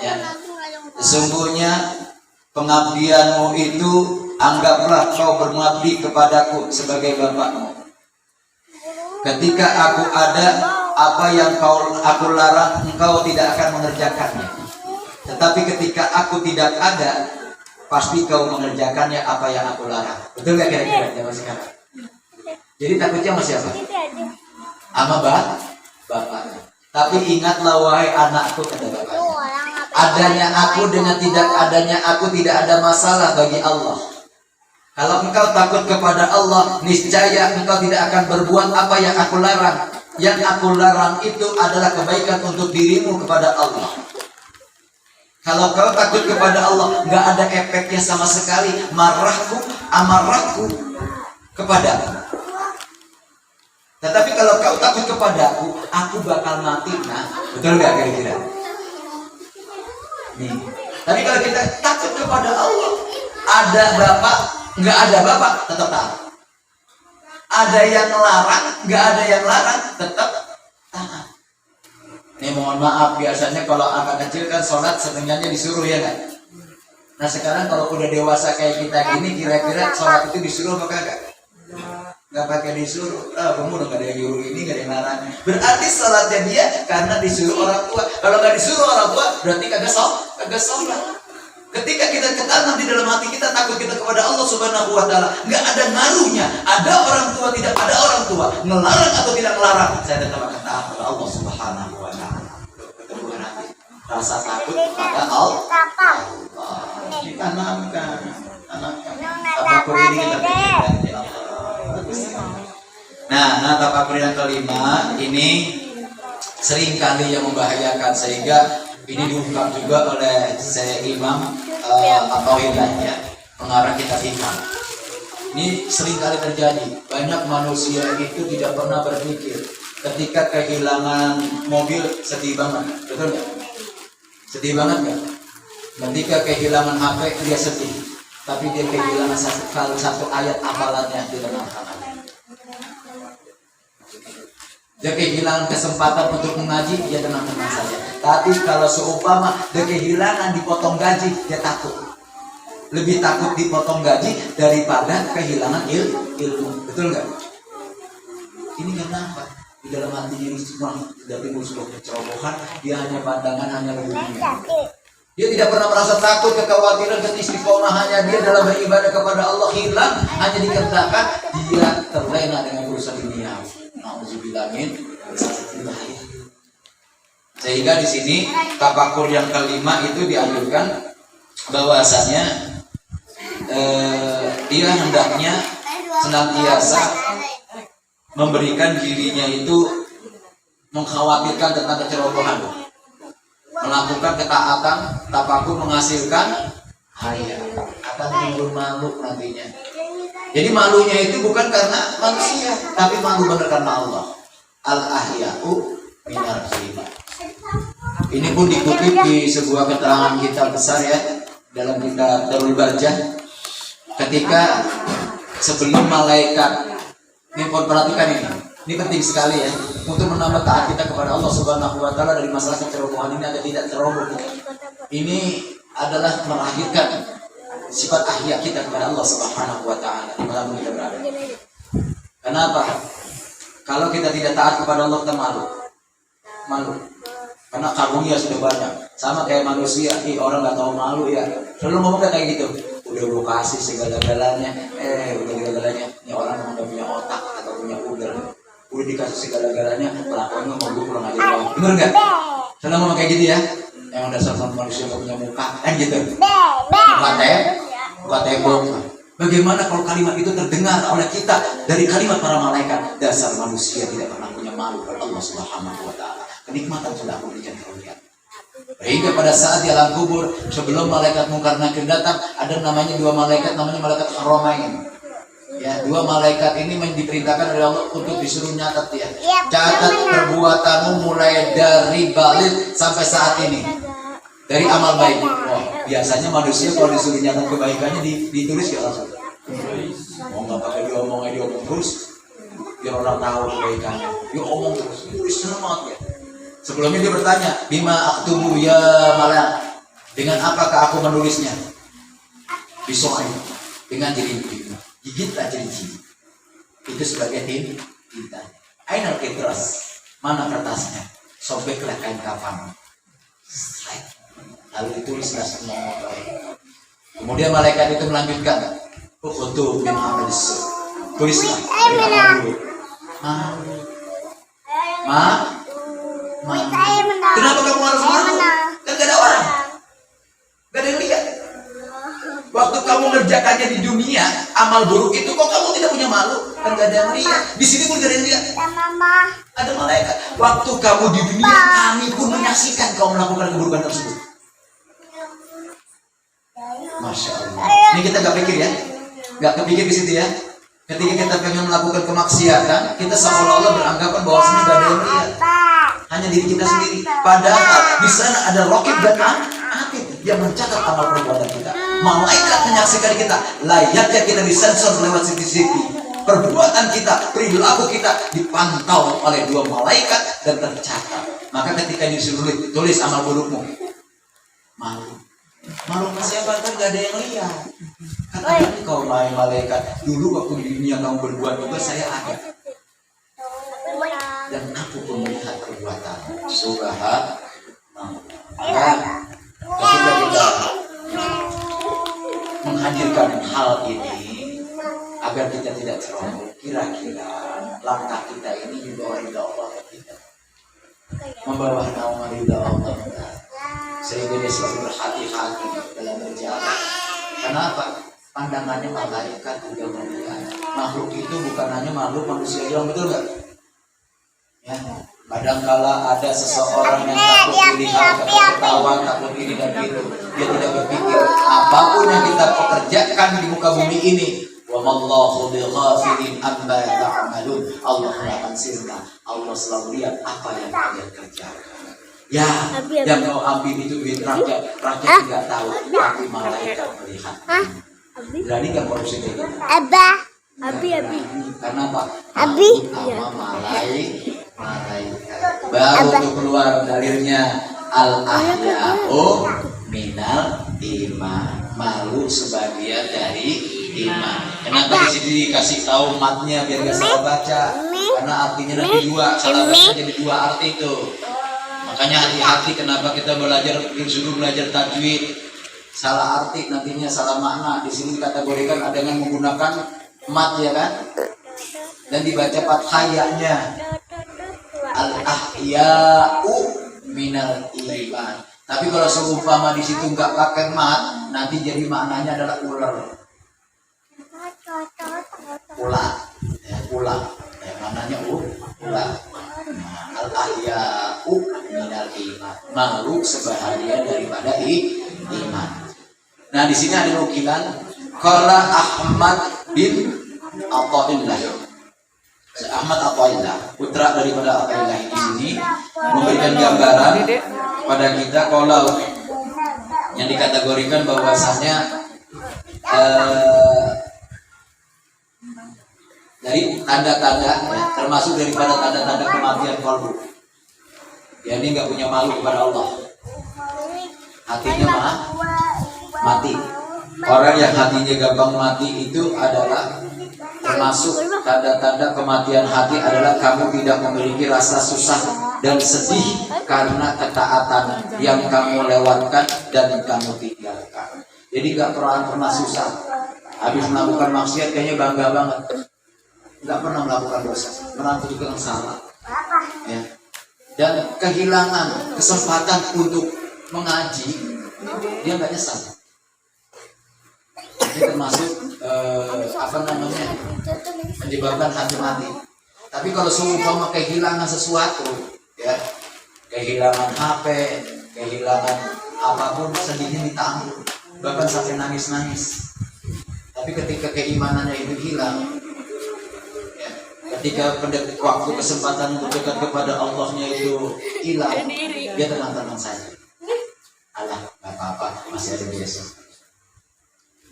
ya, sesungguhnya pengabdianmu itu, anggaplah kau bermengabdi kepadaku sebagai bapakmu. Ketika aku ada, apa yang aku larang, engkau tidak akan mengerjakannya. Tetapi ketika aku tidak ada, pasti kau mengerjakannya apa yang aku larang. Betul gak kira-kira zaman sekarang? Jadi takutnya sama siapa? Sama bapaknya. Tapi ingatlah wahai anakku, kata bapaknya, adanya aku dengan tidak adanya aku tidak ada masalah bagi Allah. Kalau engkau takut kepada Allah, niscaya engkau tidak akan berbuat apa yang aku larang. Yang aku larang itu adalah kebaikan untuk dirimu kepada Allah. Kalau kau takut kepada Allah, nggak ada efeknya sama sekali marahku, amarahku kepadamu. Tetapi kalau kau takut kepadaku, aku bakal mati. Nah, betul nggak kira-kira? Nih. Tapi kalau kita takut kepada Allah, ada bapak, nggak ada bapak, tetap taat. Ada yang larang, nggak ada yang larang, tetap taat. Nih mohon maaf, biasanya kalau anak kecil kan sholat sebenarnya disuruh ya kan? Nah sekarang kalau udah dewasa kayak kita gini, kira-kira sholat itu disuruh apa kagak? Nggak pakai disuruh. Kamu udah gak ada yang nyuruh ini, gak ada yang larang. Berarti sholatnya dia karena disuruh orang tua. Kalau nggak disuruh orang tua, berarti kagak sholat. Ketika kita ketanam di dalam hati kita takut kita kepada Allah Subhanahu wa taala, enggak ada ngaruhnya. Ada orang tua, tidak ada orang tua, ngelarang atau tidak ngelarang, saya tetap akan taat kepada Allah Subhanahu wa taala. Ketemu hati. Rasa takut kepada Allah. Ditanamkan. Tafakur ini kita pikirkan ya Allah. Nah, tafakur yang kelima ini seringkali yang membahayakan, sehingga ini diungkap juga oleh saya Imam At-Tauhidah ya, pengarang kitab Hikam. Ini seringkali terjadi. Banyak manusia itu tidak pernah berpikir ketika kehilangan mobil sedih banget, betul nggak? Sedih banget nggak? Ketika kehilangan HP dia sedih, tapi dia kehilangan satu ayat hafalannya di dalam Al-Quran. Dia kehilangan kesempatan untuk mengaji, dia tenang-tenang saja. Tapi kalau seumpama dia kehilangan dipotong gaji, dia takut. Lebih takut dipotong gaji daripada kehilangan ilmu. Betul nggak? Ini kenapa? Di dalam hatinya ini semua tidak timbul sebuah kecerobohan. Dia hanya pandangan, hanya dunia. Dia tidak pernah merasa takut, kekhawatiran, keistiqomahannya dia dalam beribadah kepada Allah hilang. Hanya dikatakan dia terlena dengan urusan dunia. Sehingga di sini tafakur yang kelima itu dianjurkan bahwasanya dia hendaknya senantiasa memberikan dirinya itu mengkhawatirkan tentang kecerobohan, melakukan ketaatan. Tafakur menghasilkan haya, akan timbul malu nantinya. Jadi malunya itu bukan karena manusia, tapi malu benar karena Allah. Al-ahya'u minar khilaf. Ini pun dikutip di sebuah keterangan kitab besar ya, dalam kitab Darul Barjah. Ketika sebelum malaikat, ini pun perhatikan ini penting sekali ya, untuk menambah taat kita kepada Allah Subhanahu wa taala dari masalah kecerobohan ini agar tidak ceroboh. Ini adalah melahirkan sifat ahya kita kepada Allah Subhanahu wa taala dimanapun kita berada. Kenapa? Kalau kita tidak taat kepada Allah, kita malu. Karena karunia sudah banyak. Sama kayak manusia, orang nggak tahu malu ya. Selalu ngomong kayak gitu. Udah gue kasih segala-galanya, ini orang yang udah punya otak atau punya udel. Udah dikasih segala-galanya, pelakuannya mau gue pulang aja doang. Bener nggak? Selalu ngomong kayak gitu ya. Yang dasar manusia nggak punya muka, kan gitu. Muka tembok. Bagaimana kalau kalimat itu terdengar oleh kita dari kalimat para malaikat? Dasar manusia tidak pernah punya malu kepada Allah Subhanahu wa taala. Kenikmatan sudah aku berikan kalian. Hingga pada saat di alam kubur, sebelum malaikat Munkar Nakir datang, ada namanya dua malaikat, namanya malaikat Haramain. Ya, dua malaikat ini diperintahkan oleh Allah untuk disuruh nyatat ya. Catat perbuatanmu mulai dari balik sampai saat ini. Dari amal baik. Biasanya manusia kalau disuruh nyatat kebaikannya ditulis ya langsung. Mau nggak pakai diomong terus, biar orang tahu kebaikannya. Dia omong terus, tulis senang banget ya. Sebelumnya dia bertanya, bima aktubu ya malak, dengan apakah aku menulisnya? Bisoai, dengan jari-jari, gigitlah jari-jari. Itu sebagai tinta. Ainal kitras, mana kertasnya? Sobeklah kain kafan. Lalu ditulislah semua baik. Kemudian malaikat itu melanjutkan, ukhtu bin amalis. Tulislah. Kenapa kamu harus malu? Kan gak ada orang, gak ada yang lihat. Waktu kamu ngerjakannya di dunia, amal buruk itu kok kamu tidak punya malu? Kan gak ada yang lihat. Di sini pun gak ada yang lihat. Ada malaikat. Waktu kamu di dunia, kami pun menyaksikan kamu melakukan keburukan tersebut. Masya Allah. Ini kita gak pikir ya, gak kepikir di situ ya. Ketika kita pengen melakukan kemaksiatan, kita seolah-olah beranggapan bahwa sini gak ada yang lihat, hanya diri kita sendiri. Padahal di sana ada raqib dan atid yang mencatat amal perbuatan kita. Malaikat menyaksikan kita. Layaknya kita disensor lewat CCTV. Perbuatan kita, perilaku kita dipantau oleh dua malaikat dan tercatat. Maka ketika disuruh tulis amal burukmu, malu ke siapa? Kan gak ada yang lihat. Katakan kau malaikat, dulu waktu di dunia kamu berbuat juga saya ada, dan aku pun melihat perbuatan. Subhanallah. Ketika kita agar kita tidak ceroboh. Kira-kira langkah kita ini di bawah ridha Allah tidak? Membawa naungan ridha Allah, sehingga dia selalu berhati-hati dalam berjalan. Kenapa? Pandangannya malaikat juga melihat. Makhluk itu bukan hanya makhluk manusia doang, betul nggak? Ya, kadangkala ada seseorang yang takut dilihat, takut ketawa, takut ini dan itu. Dia tidak berpikir apapun yang kita pekerjakan di muka bumi ini. Wa mallahu bighafilin amma ta'malun. Allah akan sirna. Allah selalu lihat apa yang kalian kerjakan. Ya, yang kau ambil itu duit rakyat, rakyat tidak tahu, tapi malaikat melihat. Berani nggak korupsi kayak gitu? Abi. Karena apa? Abi. Sama malaikat. Baru tuh keluar dalilnya al-ahya'u minal iman. Malu sebagian dari iman. Kenapa di sini dikasih tahu matnya biar gak salah baca? Karena artinya nanti dua, salah baca jadi dua arti itu. Makanya hati-hati kenapa kita disuruh belajar tajwid. Salah arti nantinya salah makna. Di sini dikategorikan ada yang menggunakan mat ya kan, dan dibaca fathahnya al-ahya'u minal iman. Tapi kalau seumpama di situ nggak pakai mat, nanti jadi maknanya adalah ular, ular, ya, maknanya ular. Nah, al-ahya'u minal iman, makhluk sebahagian daripada iman. Nah di sini ada nukilan qala Ahmad bin Athaillah. Ahmad Athaillah, putra daripada Athaillah di sini memberikan gambaran pada kita kalau yang dikategorikan bahwasanya dari tanda-tanda ya, termasuk daripada tanda-tanda kematian kalbu. Ya, ini nggak punya malu kepada Allah. Hatinya mati. Orang yang hatinya gampang mati itu adalah termasuk tanda-tanda kematian hati adalah kamu tidak memiliki rasa susah dan sedih karena ketaatan yang kamu lewatkan dan kamu tinggalkan. Jadi gak pernah susah. Habis melakukan maksiat kayaknya bangga banget. Gak pernah melakukan dosa, melakukan salah. Ya. Dan kehilangan kesempatan untuk mengaji, dia gak nyesal. Ini termasuk menyebabkan hati mati. Tapi kalau seumpama kehilangan sesuatu, ya, kehilangan HP, kehilangan apapun, sedihnya ditanggung, bahkan sampai nangis-nangis. Tapi ketika keimanannya itu hilang, ya, ketika waktu kesempatan untuk dekat kepada Allahnya itu hilang, dia tenang-tenang saja. Alah, nggak apa-apa, masih ada besok.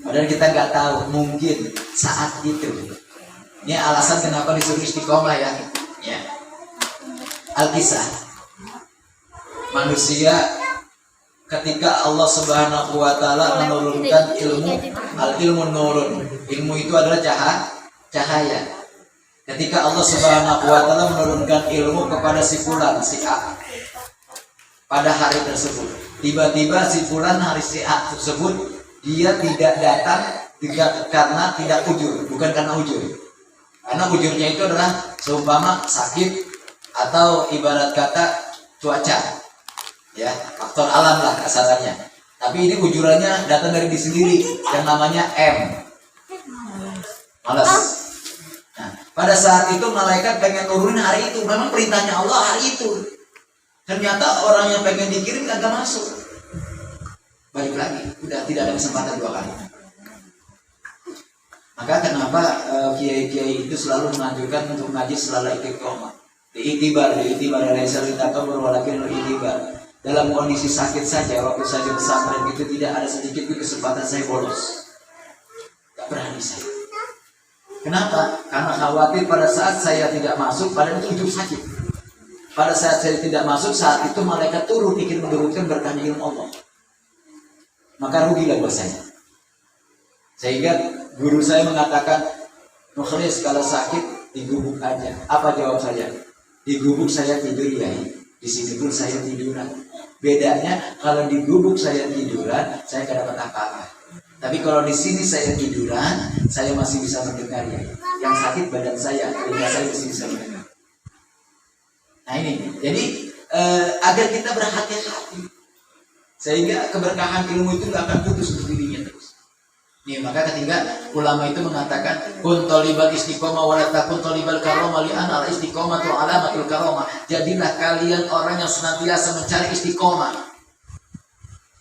Padahal kita nggak tahu, mungkin saat itu. Ini alasan kenapa disuruh istiqomah ya. Al-Kisah. Manusia ketika Allah Subhanahu wa taala menurunkan ilmu, al-ilmu nurun. Ilmu itu adalah cahaya. Ketika Allah Subhanahu wa taala menurunkan ilmu kepada si fulan, si A. Pada hari tersebut, tiba-tiba si fulan hari si A tersebut dia tidak datang karena tidak ujur, bukan karena ujur. Karena ujurnya itu adalah seumpama sakit atau ibarat kata cuaca, ya, faktor alam lah kasarannya. Tapi ini ujurannya datang dari diri sendiri yang namanya M, malas. Nah, pada saat itu malaikat pengen turunin hari itu, memang perintahnya Allah hari itu. Ternyata orang yang pengen dikirim kagak masuk. Balik lagi, udah tidak ada kesempatan dua kali. Maka kenapa kiai-kiai itu selalu menganjurkan untuk ngaji selalu istiqomah. Diitibar alaisa litakabur walakin itibar. Dalam kondisi sakit saja, waktu saya pesantren itu tidak ada sedikit pun kesempatan saya bolos. Gak berani saya. Kenapa? Karena khawatir pada saat saya tidak masuk, padahal itu hidup sakit. Pada saat saya tidak masuk, saat itu malaikat turun ingin menurunkan berkahnya ilmu Allah. Maka rugilah buat saya. Sehingga guru saya mengatakan, Mukhlis kalau sakit digubuk aja. Apa jawab saya? Digubuk saya tidur ya. Di sini pun saya tiduran. Bedanya kalau digubuk saya tiduran, saya gak dapat apa-apa. Tapi kalau di sini saya tiduran, saya masih bisa mendengar ya. Yang sakit badan saya, telinga saya masih bisa mendengar. Nah ini, jadi agar kita berhati-hati, sehingga keberkahan ilmu itu nggak akan putus untuk dirinya terus. Nih, maka ketika ulama itu mengatakan kun talibal istiqomah wa la takun talibal karomah li anal istiqomah tu alamatul karomah. Jadilah kalian orang yang senantiasa mencari istiqomah.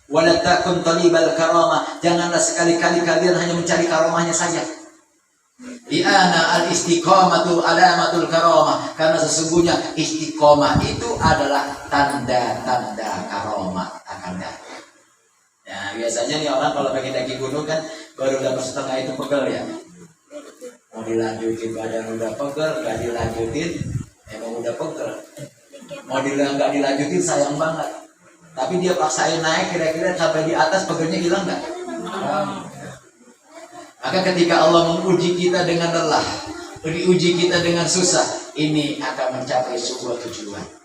Wa la takun talibal karomah. Janganlah sekali-kali kalian hanya mencari karomahnya saja. Li ana al istiqomah tu alamatul karomah. Karena sesungguhnya istiqomah itu adalah tanda-tanda karomah akan datang. Nah, biasanya nih orang kalau pengen daki gunung kan baru dapat setengah itu pegel ya. Mau dilanjutin badan udah pegel, nggak dilanjutin emang udah pegel. Mau nggak dilanjutin sayang banget. Tapi dia paksain naik kira-kira sampai di atas pegelnya hilang nggak? Maka ketika Allah menguji kita dengan lelah, diuji kita dengan susah, ini akan mencapai sebuah tujuan.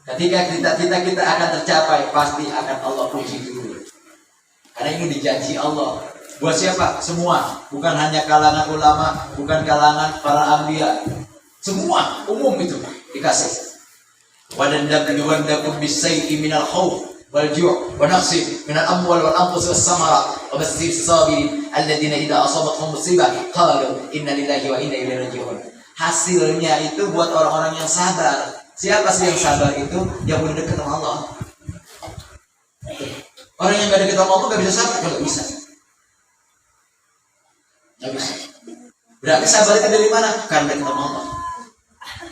Ketika cita-cita kita akan tercapai, pasti akan Allah puji dulu. Karena ini dijanji Allah. Buat siapa? Semua. Bukan hanya kalangan ulama, bukan kalangan para anbiya. Semua, umum itu dikasih. وَلَنَّبْلُوَنَّكُمْ بِالشَّيْءِ مِنَ الْخَوْفِ وَالْجُوعِ وَنَقْصٍ مِنَ الْأَمْوَالِ وَالْأَنْفُسِ وَالثَّمَرَاتِ وَبَشِّرِ الصَّابِرِينَ الَّذِينَ إِذَا أَصَابَتْهُم مُّصِيبَةٌ قَالُوا إِنَّا لِلَّهِ وَإِنَّا إِلَيْهِ رَاجِعُونَ. Hasilnya itu buat orang-orang yang sabar. Siapa sih yang sabar itu? Yang udah dekat sama Allah. Orang yang gak dekat sama Allah gak bisa sabar, gak bisa. Gak bisa. Berarti sabar itu dari mana? Karena dekat sama Allah.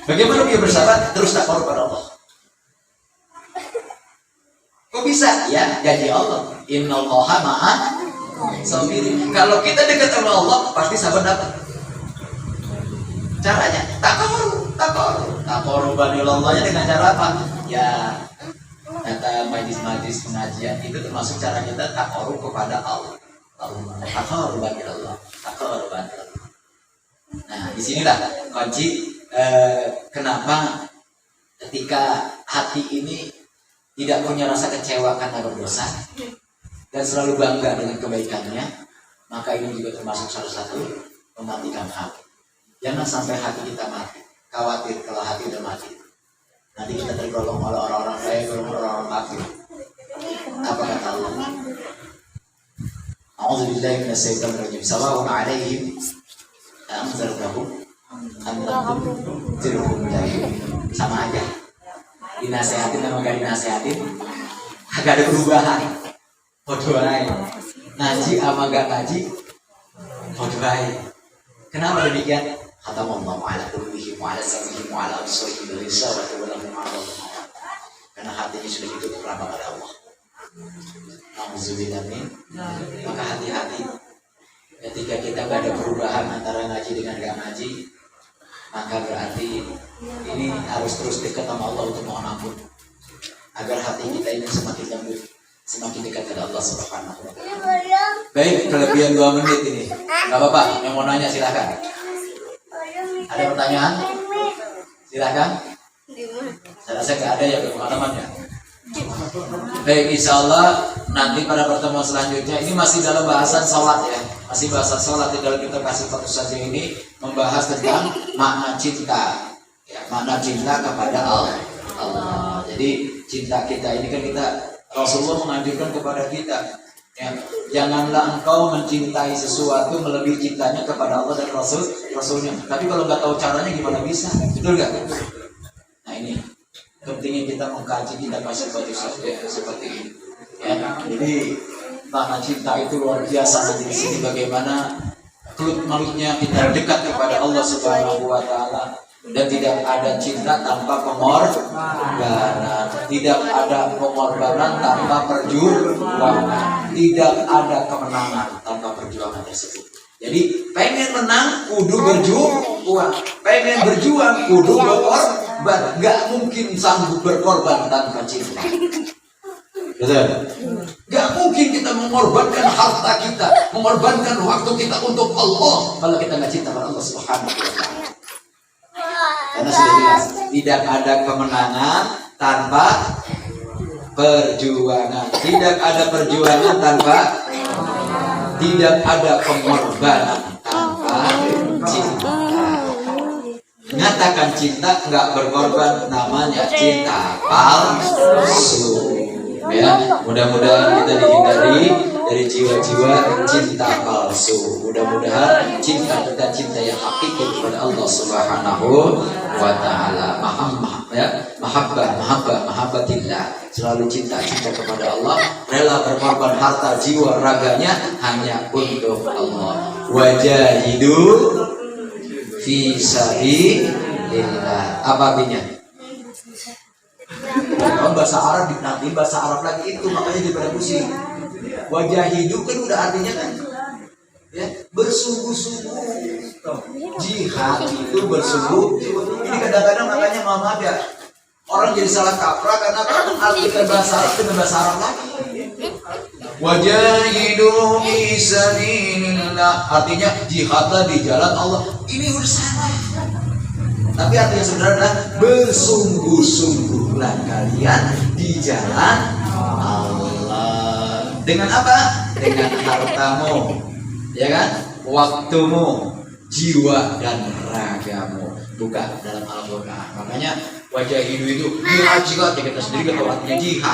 Bagaimana dia bersabar? Terus takwa kepada Allah. Kok bisa? Ya, janji Allah. Innallaha ma'as sabirin. Kalau kita dekat sama Allah, pasti sabar dapat. Caranya takorubanilallahnya dengan cara apa? Ya, kata majlis-majlis pengajian itu termasuk cara kita takoru kepada Allah. Takorubanillallah. Nah, disinilah kunci kenapa ketika hati ini tidak punya rasa kecewa karena berdosa dan selalu bangga dengan kebaikannya, maka ini juga termasuk salah satu mematikan hati. Jangan sampai hati kita mati. Khawatir kalau hati udah mati, nanti kita tergolong oleh orang-orang kaya, orang-orang kafir. Apa kata Allah? A'udzubillahi minasyaitonir rajim. Sawa'un 'alaihim anzartahum am lam tunzirhum la yu'minun. Sama aja. Dinasehatin sama gak dinasehatin, agak ada perubahan. Bodoh aja. Ngaji sama gak ngaji, bodoh aja. Kenapa demikian? Khatamallahu ala qulubihim wa ala sam'ihim wa ala absarihim ghishawatun wa lahum 'adzabun 'adzim. Karena hatinya sudah ditutup rapat pada Allah. Nauzubillah min. Maka hati-hati ketika kita gak ada perubahan antara ngaji dengan gak ngaji, maka berarti ini harus terus dekat sama Allah untuk mohon ampun, agar hati kita ini semakin lembut, semakin dekat kepada Allah Subhanahu wa Ta'ala. Baik, kelebihan 2 menit ini. Gak apa-apa, yang mau nanya silahkan. Ada pertanyaan? Silahkan. Saya rasa gak ada ya teman-temannya. Baik, insya Allah nanti pada pertemuan selanjutnya, ini masih dalam bahasan sholat ya, masih bahasan sholat. Di dalam kita kasih fokus saja ini membahas tentang makna cinta ya, makna cinta kepada Allah. Jadi cinta kita ini kan kita, Rasulullah menganjurkan kepada kita ya, janganlah engkau mencintai sesuatu melebihi cintanya kepada Allah dan Rasulnya. Tapi kalau nggak tahu caranya gimana bisa, betul nggak? Nah ini pentingnya kita mengkaji, kita kasih seperti ini ya. Jadi makna cinta itu luar biasa. Nanti di sini bagaimana kelut-melutnya kita dekat kepada Allah Subhanahu wa Ta'ala. Dan tidak ada cinta tanpa pengorbanan, tidak ada pengorbanan tanpa perjuangan, tidak ada kemenangan tanpa perjuangan tersebut. Jadi pengen menang kudu berjuang, pengen berjuang kudu berkorban. Gak mungkin sanggup berkorban tanpa cinta. Betul? Gak mungkin kita mengorbankan harta kita, mengorbankan waktu kita untuk Allah kalau kita gak cinta pada Allah Subhanahu wa Ta'ala. Karena sudah jelas, tidak ada kemenangan tanpa perjuangan, tidak ada perjuangan tanpa Tidak ada pengorbanan tanpa cinta. Nyatakan cinta nggak berkorban, namanya cinta palsu. Ya, mudah-mudahan kita dihindari dari jiwa-jiwa cinta palsu. Mudah-mudahan cinta kita cinta yang hakiki kepada Allah Subhanahu wa taala. Mahabbatillah. Selalu cinta kepada Allah, rela berkorban harta, jiwa, raganya hanya untuk Allah. Wajahidu fi sabilillah. Apa artinya? Bahasa Arab nanti bahasa Arab lagi itu, makanya daripada pusing. Wajahidu kan udah artinya kan ya, bersungguh-sungguh. Jihad itu bersungguh-sungguh. Ini kadang-kadang makanya maaf ya, orang jadi salah kaprah karena artikan bahasa Arab dengan bahasa Arab lagi. Wajahidu fi sabilillah artinya jihadlah di jalan Allah. Ini udah salah. Tapi artinya sebenarnya adalah bersungguh-sungguhlah kalian di jalan Allah. Dengan apa? Dengan hartamu, ya kan? Waktumu, jiwa dan ragamu. Buka dalam Al-Quran. Makanya wajahidu itu jihad, kita sendiri kalau artinya jihad.